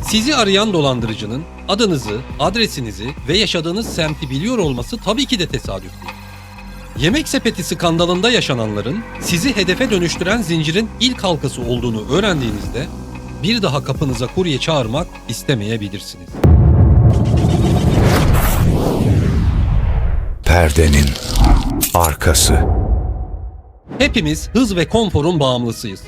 Sizi arayan dolandırıcının adınızı, adresinizi ve yaşadığınız semti biliyor olması tabii ki de tesadüf değil. Yemek sepeti skandalında yaşananların sizi hedefe dönüştüren zincirin ilk halkası olduğunu öğrendiğinizde bir daha kapınıza kurye çağırmak istemeyebilirsiniz. Perdenin arkası. Hepimiz hız ve konforun bağımlısıyız.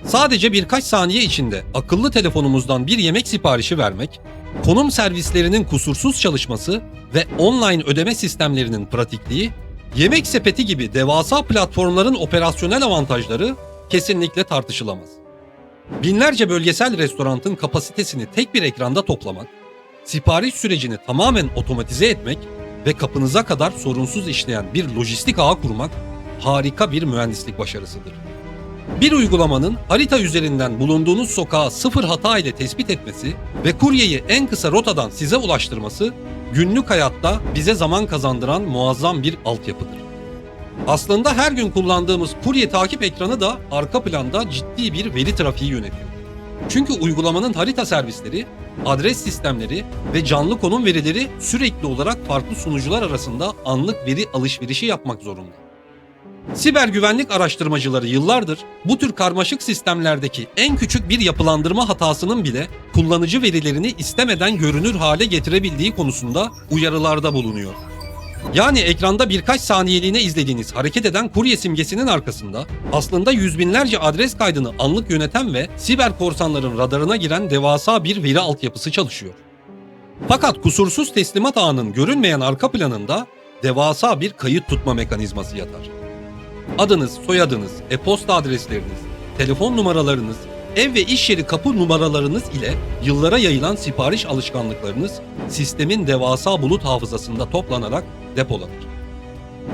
Sadece birkaç saniye içinde akıllı telefonumuzdan bir yemek siparişi vermek, konum servislerinin kusursuz çalışması ve online ödeme sistemlerinin pratikliği, yemek sepeti gibi devasa platformların operasyonel avantajları kesinlikle tartışılamaz. Binlerce bölgesel restoranın kapasitesini tek bir ekranda toplamak, sipariş sürecini tamamen otomatize etmek ve kapınıza kadar sorunsuz işleyen bir lojistik ağ kurmak harika bir mühendislik başarısıdır. Bir uygulamanın harita üzerinden bulunduğunuz sokağı sıfır hata ile tespit etmesi ve kuryeyi en kısa rotadan size ulaştırması, günlük hayatta bize zaman kazandıran muazzam bir altyapıdır. Aslında her gün kullandığımız kurye takip ekranı da arka planda ciddi bir veri trafiği yönetiyor. Çünkü uygulamanın harita servisleri, adres sistemleri ve canlı konum verileri sürekli olarak farklı sunucular arasında anlık veri alışverişi yapmak zorunda. Siber güvenlik araştırmacıları yıllardır bu tür karmaşık sistemlerdeki en küçük bir yapılandırma hatasının bile kullanıcı verilerini istemeden görünür hale getirebildiği konusunda uyarılarda bulunuyor. Yani ekranda birkaç saniyeliğine izlediğiniz hareket eden kurye simgesinin arkasında aslında yüz binlerce adres kaydını anlık yöneten ve siber korsanların radarına giren devasa bir veri altyapısı çalışıyor. Fakat kusursuz teslimat ağının görünmeyen arka planında devasa bir kayıt tutma mekanizması yatar. Adınız, soyadınız, e-posta adresleriniz, telefon numaralarınız, ev ve iş yeri kapı numaralarınız ile yıllara yayılan sipariş alışkanlıklarınız sistemin devasa bulut hafızasında toplanarak depolanır.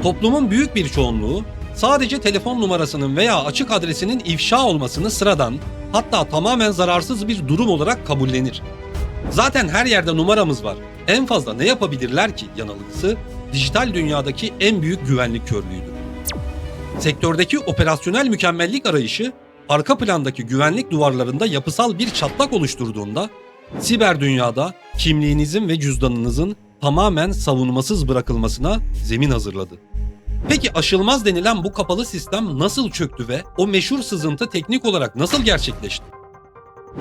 Toplumun büyük bir çoğunluğu sadece telefon numarasının veya açık adresinin ifşa olmasını sıradan, hatta tamamen zararsız bir durum olarak kabullenir. Zaten her yerde numaramız var. En fazla ne yapabilirler ki yanılgısı dijital dünyadaki en büyük güvenlik körlüğüdür. Sektördeki operasyonel mükemmellik arayışı arka plandaki güvenlik duvarlarında yapısal bir çatlak oluşturduğunda siber dünyada kimliğinizin ve cüzdanınızın tamamen savunmasız bırakılmasına zemin hazırladı. Peki aşılmaz denilen bu kapalı sistem nasıl çöktü ve o meşhur sızıntı teknik olarak nasıl gerçekleşti?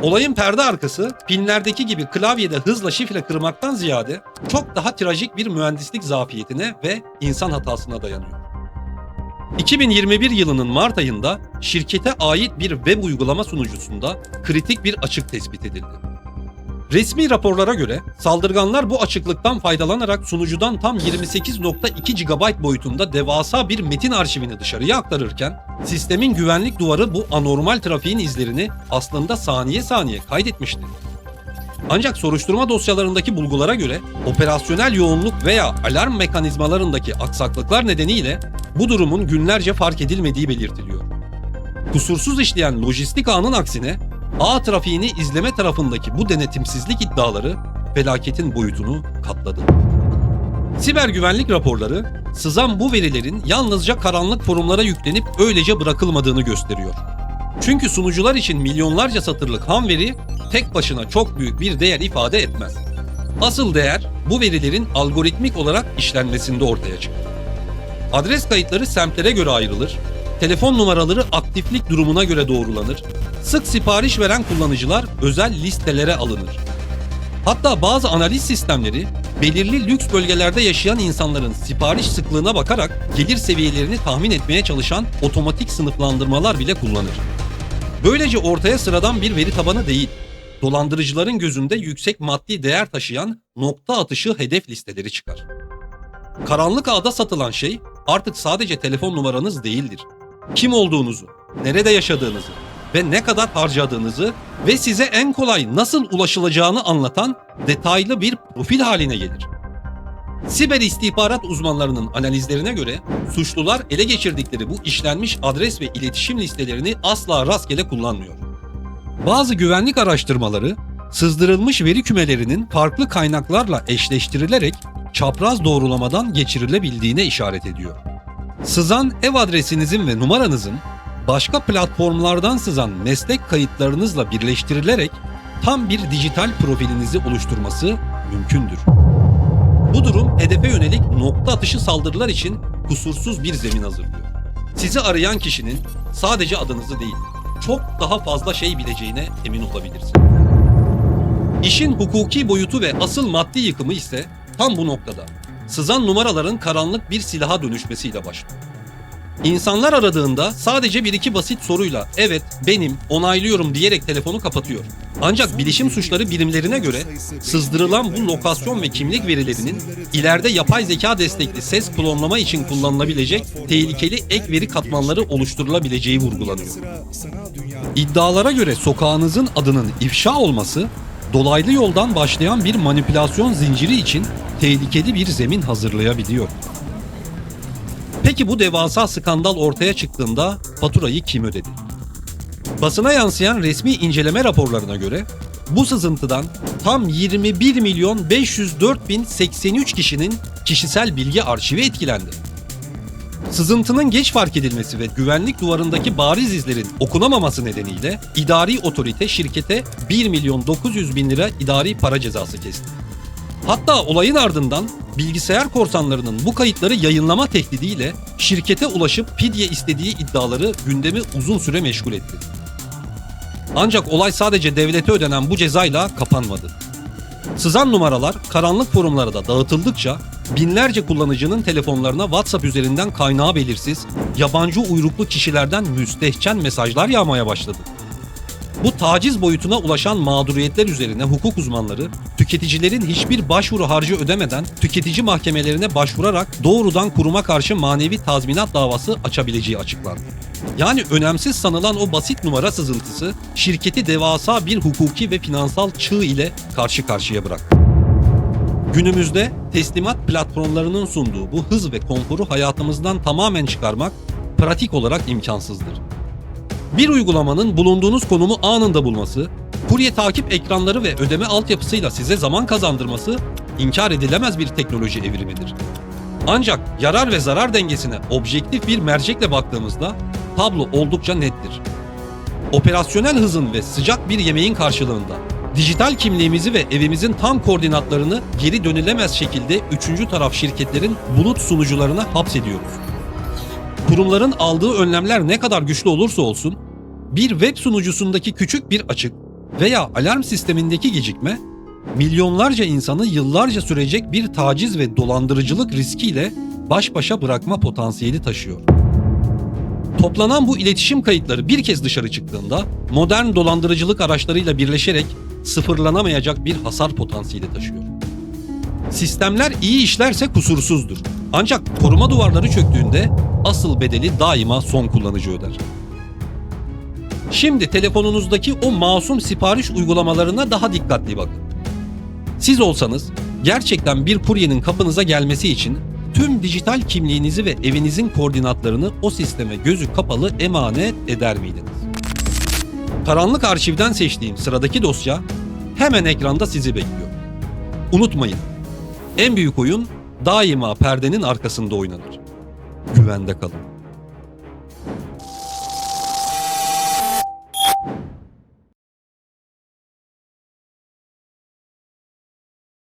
Olayın perde arkası filmlerdeki gibi klavyede hızla şifre kırmaktan ziyade çok daha trajik bir mühendislik zafiyetine ve insan hatasına dayanıyor. 2021 yılının Mart ayında şirkete ait bir web uygulama sunucusunda kritik bir açık tespit edildi. Resmi raporlara göre saldırganlar bu açıklıktan faydalanarak sunucudan tam 28.2 GB boyutunda devasa bir metin arşivini dışarıya aktarırken sistemin güvenlik duvarı bu anormal trafiğin izlerini aslında saniye saniye kaydetmişti. Ancak soruşturma dosyalarındaki bulgulara göre operasyonel yoğunluk veya alarm mekanizmalarındaki aksaklıklar nedeniyle bu durumun günlerce fark edilmediği belirtiliyor. Kusursuz işleyen lojistik ağının aksine ağ trafiğini izleme tarafındaki bu denetimsizlik iddiaları felaketin boyutunu katladı. Siber güvenlik raporları sızan bu verilerin yalnızca karanlık forumlara yüklenip öylece bırakılmadığını gösteriyor. Çünkü sunucular için milyonlarca satırlık ham veri tek başına çok büyük bir değer ifade etmez. Asıl değer bu verilerin algoritmik olarak işlenmesinde ortaya çıkar. Adres kayıtları semtlere göre ayrılır, telefon numaraları aktiflik durumuna göre doğrulanır, sık sipariş veren kullanıcılar özel listelere alınır. Hatta bazı analiz sistemleri belirli lüks bölgelerde yaşayan insanların sipariş sıklığına bakarak gelir seviyelerini tahmin etmeye çalışan otomatik sınıflandırmalar bile kullanır. Böylece ortaya sıradan bir veri tabanı değil, dolandırıcıların gözünde yüksek maddi değer taşıyan nokta atışı hedef listeleri çıkar. Karanlık ağda satılan şey artık sadece telefon numaranız değildir. Kim olduğunuzu, nerede yaşadığınızı ve ne kadar harcadığınızı ve size en kolay nasıl ulaşılacağını anlatan detaylı bir profil haline gelir. Siber istihbarat uzmanlarının analizlerine göre suçlular ele geçirdikleri bu işlenmiş adres ve iletişim listelerini asla rastgele kullanmıyor. Bazı güvenlik araştırmaları sızdırılmış veri kümelerinin farklı kaynaklarla eşleştirilerek çapraz doğrulamadan geçirilebildiğine işaret ediyor. Sızan ev adresinizin ve numaranızın başka platformlardan sızan meslek kayıtlarınızla birleştirilerek tam bir dijital profilinizi oluşturması mümkündür. Bu durum hedefe yönelik nokta atışı saldırılar için kusursuz bir zemin hazırlıyor. Sizi arayan kişinin sadece adınızı değil, çok daha fazla şey bileceğine emin olabilirsiniz. İşin hukuki boyutu ve asıl maddi yıkımı ise tam bu noktada. Sızan numaraların karanlık bir silaha dönüşmesiyle başlıyor. İnsanlar aradığında sadece bir iki basit soruyla "evet, benim, onaylıyorum" diyerek telefonu kapatıyor. Ancak bilişim suçları birimlerine göre sızdırılan bu lokasyon ve kimlik verilerinin ileride yapay zeka destekli ses klonlama için kullanılabilecek tehlikeli ek veri katmanları oluşturulabileceği vurgulanıyor. İddialara göre sokağınızın adının ifşa olması, dolaylı yoldan başlayan bir manipülasyon zinciri için tehlikeli bir zemin hazırlayabiliyor. Peki bu devasa skandal ortaya çıktığında faturayı kim ödedi? Basına yansıyan resmi inceleme raporlarına göre bu sızıntıdan tam 21.504.083 kişinin kişisel bilgi arşivi etkilendi. Sızıntının geç fark edilmesi ve güvenlik duvarındaki bariz izlerin okunamaması nedeniyle idari otorite şirkete 1.900.000 lira idari para cezası kesti. Hatta olayın ardından bilgisayar korsanlarının bu kayıtları yayınlama tehdidiyle şirkete ulaşıp fidye istediği iddiaları gündemi uzun süre meşgul etti. Ancak olay sadece devlete ödenen bu cezayla kapanmadı. Sızan numaralar karanlık forumlara da dağıtıldıkça binlerce kullanıcının telefonlarına WhatsApp üzerinden kaynağı belirsiz, yabancı uyruklu kişilerden müstehcen mesajlar yağmaya başladı. Bu taciz boyutuna ulaşan mağduriyetler üzerine hukuk uzmanları, tüketicilerin hiçbir başvuru harcı ödemeden tüketici mahkemelerine başvurarak doğrudan kuruma karşı manevi tazminat davası açabileceği açıklandı. Yani önemsiz sanılan o basit numara sızıntısı şirketi devasa bir hukuki ve finansal çığ ile karşı karşıya bıraktı. Günümüzde teslimat platformlarının sunduğu bu hız ve konforu hayatımızdan tamamen çıkarmak pratik olarak imkansızdır. Bir uygulamanın bulunduğunuz konumu anında bulması, kurye takip ekranları ve ödeme altyapısıyla size zaman kazandırması inkar edilemez bir teknoloji evrimidir. Ancak yarar ve zarar dengesine objektif bir mercekle baktığımızda tablo oldukça nettir. Operasyonel hızın ve sıcak bir yemeğin karşılığında dijital kimliğimizi ve evimizin tam koordinatlarını geri dönülemez şekilde üçüncü taraf şirketlerin bulut sunucularına hapsediyoruz. Kurumların aldığı önlemler ne kadar güçlü olursa olsun, bir web sunucusundaki küçük bir açık veya alarm sistemindeki gecikme, milyonlarca insanı yıllarca sürecek bir taciz ve dolandırıcılık riskiyle baş başa bırakma potansiyeli taşıyor. Toplanan bu iletişim kayıtları bir kez dışarı çıktığında, modern dolandırıcılık araçlarıyla birleşerek sıfırlanamayacak bir hasar potansiyeli taşıyor. Sistemler iyi işlerse kusursuzdur. Ancak koruma duvarları çöktüğünde asıl bedeli daima son kullanıcı öder. Şimdi telefonunuzdaki o masum sipariş uygulamalarına daha dikkatli bakın. Siz olsanız gerçekten bir kuryenin kapınıza gelmesi için tüm dijital kimliğinizi ve evinizin koordinatlarını o sisteme gözü kapalı emanet eder miydiniz? Karanlık arşivden seçtiğim sıradaki dosya hemen ekranda sizi bekliyor. Unutmayın, en büyük oyun daima perdenin arkasında oynanır. Güvende kalın.